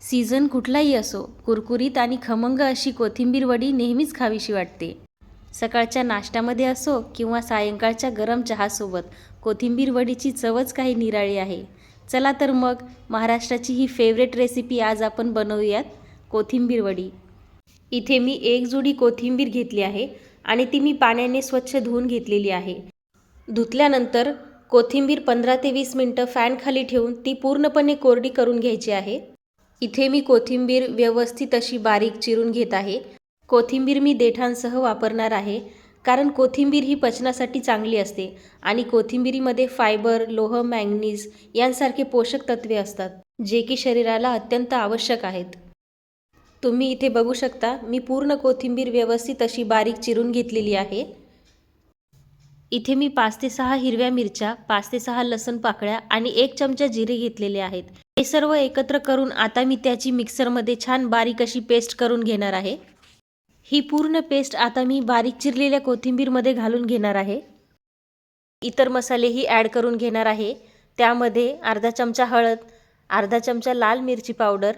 Season कुठलाही असो, कुरकुरीत आणि खमंग अशी कोथिंबीर वडी नेहमीच खावीशी वाटते. सकाळच्या नाश्त्यामध्ये असो किंवा सायंकाळच्या गरम चहासोबत कोथिंबीर वडीची चवच काही निराळी आहे. चला तर मग महाराष्ट्राची ही फेवरेट रेसिपी आज आपण बनवूयात, कोथिंबीर वडी. इथे मी एक जुडी कोथिंबीर घेतली आहे आणि ती मी पाण्याने स्वच्छ धुवून घेतलेली आहे. धुतल्यानंतर कोथिंबीर 15 ते 20 मिनटं फॅनखाली ठेवून ती पूर्णपणे कोरडी करून घ्यायची आहे. इथे मी कोथिंबीर व्यवस्थित अशी बारीक चिरून घेत आहे. कोथिंबीर मी देठांसह वापरणार आहे, कारण कोथिंबीर ही पचनासाठी चांगली असते आणि कोथिंबीरीमध्ये फायबर, लोह, मॅंगनीज यांसारखे पोषक तत्वे असतात, जे की शरीराला अत्यंत आवश्यक आहेत. तुम्ही इथे बघू शकता, मी पूर्ण कोथिंबीर व्यवस्थित अशी बारीक चिरून घेतलेली आहे. इथे मी 5 ते 6 हिरव्या मिरच्या, 5 ते 6 लसूण पाकळ्या आणि 1 चमचा जिरे घेतलेले आहेत. हे सर्व एकत्र करून आता मी त्याची मिक्सरमध्ये छान बारीक अशी पेस्ट करून घेणार आहे. ही पूर्ण पेस्ट आता मी बारीक चिरलेल्या कोथिंबीरमध्ये घालून घेणार आहे. इतर मसालेही ॲड करून घेणार आहे. त्यामध्ये अर्धा चमचा हळद, अर्धा चमचा लाल मिरची पावडर,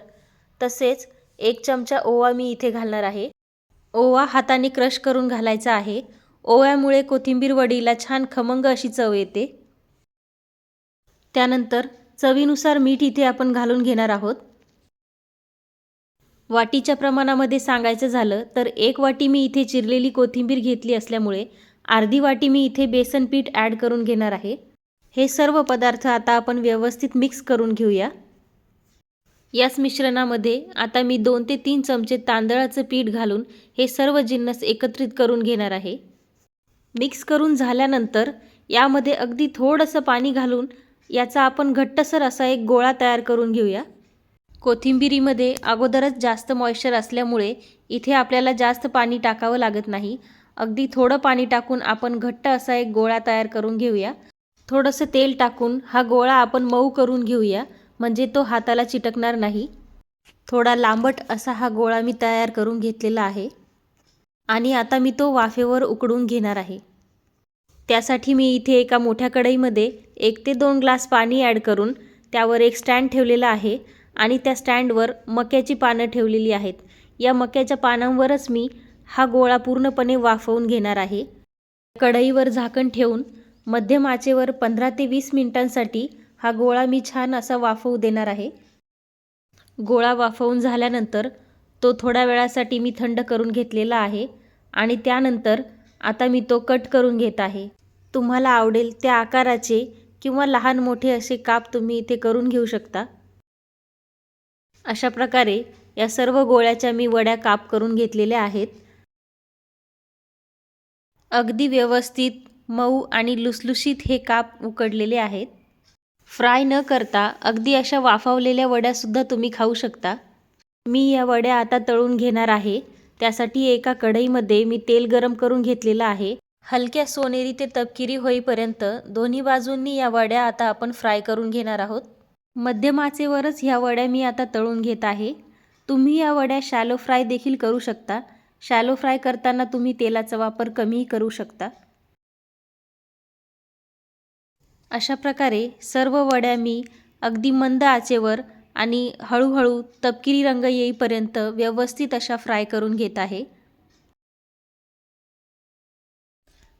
तसेच 1 चमचा ओवा मी इथे घालणार आहे. ओवा हाताने क्रश करून घालायचा आहे. ओव्यामुळे कोथिंबीर वडीला छान खमंग अशी चव येते. त्यानंतर चवीनुसार मीठ इथे आपण घालून घेणार आहोत. वाटीच्या प्रमाणामध्ये सांगायचं झालं तर 1 वाटी मी इथे चिरलेली कोथिंबीर घेतली असल्यामुळे अर्धी वाटी मी इथे बेसन पीठ ॲड करून घेणार आहे. हे सर्व पदार्थ आता आपण व्यवस्थित मिक्स करून घेऊया. याच मिश्रणामध्ये आता मी 2 ते 3 चमचे तांदळाचं पीठ घालून हे सर्व जिन्नस एकत्रित करून घेणार आहे. मिक्स करून झाल्यानंतर यामध्ये अगदी थोडंसं पाणी घालून याचा आपण घट्टसर असा एक गोळा तयार करून घेऊया. कोथिंबीरीमध्ये अगोदरच जास्त मॉइश्चर असल्यामुळे इथे आपल्याला जास्त पाणी टाकावं लागत नाही. अगदी थोडं पाणी टाकून आपण घट्ट असा एक गोळा तयार करून घेऊया. थोडंसं तेल टाकून हा गोळा आपण मऊ करून घेऊया, म्हणजे तो हाताला चिटकणार नाही. थोडा लांबट असा हा गोळा मी तयार करून घेतलेला आहे आणि आता मी तो वाफेवर उकडून घेणार आहे. त्यासाठी मी इथे एका मोठ्या कढईमध्ये 1 ते 2 ग्लास पाणी ॲड करून त्यावर एक स्टँड ठेवलेला आहे आणि त्या स्टँडवर मक्याची पानं ठेवलेली आहेत. या मक्याच्या पानांवरच मी हा गोळा पूर्णपणे वाफवून घेणार आहे. कढईवर झाकण ठेवून मध्यम आचेवर 15 ते 20 मिनिटांसाठी हा गोळा मी छान असा वाफवू देणार आहे. गोळा वाफवून झाल्यानंतर तो थोड्या वेळासाठी मी थंड करून घेतलेला आहे आणि त्यानंतर आता मी तो कट करून घेत आहे. तुम्हाला आवडेल त्या आकाराचे किंवा लहान मोठे असे काप तुम्ही इथे करून घेऊ शकता. अशा प्रकारे या सर्व गोळ्याच्या मी वड्या काप करून घेतलेल्या आहेत. अगदी व्यवस्थित मऊ आणि लुसलुशीत हे काप उकडलेले आहेत. फ्राय न करता अगदी अशा वाफवलेल्या वड्यासुद्धा तुम्ही खाऊ शकता. मी या वड्या आता तळून घेणार आहे. त्यासाठी एका कढईमध्ये मी तेल गरम करून घेतलेलं आहे. हलक्या सोनेरी ते तपकिरी होईपर्यंत दोन्ही बाजूंनी या वड्या आता आपण फ्राय करून घेणार आहोत. मध्यम आचेवरच ह्या वड्या मी आता तळून घेत आहे. तुम्ही या वड्या शॅलो फ्राय देखील करू शकता. शॅलो फ्राय करताना तुम्ही तेलाचा वापर कमीही करू शकता. अशा प्रकारे सर्व वड्या मी अगदी मंद आचेवर आणि हळूहळू तपकिरी रंग येईपर्यंत व्यवस्थित अशा फ्राय करून घेत आहे.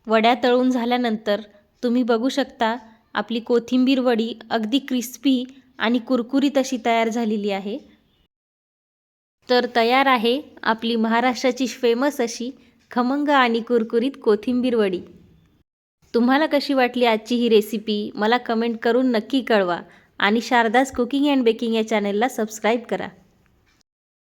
वड्या तळून झाल्यानंतर तुम्ही बघू शकता आपली कोथिंबीर वडी अगदी क्रिस्पी आणि कुरकुरीत अशी तयार झालेली आहे. तर तयार आहे आपली महाराष्ट्राची फेमस अशी खमंग आणि कुरकुरीत कोथिंबीर वडी. तुम्हाला कशी वाटली आजची ही रेसिपी मला कमेंट करून नक्की कळवा आणि शारदाज कुकिंग अँड बेकिंग या चॅनलला सबस्क्राईब करा.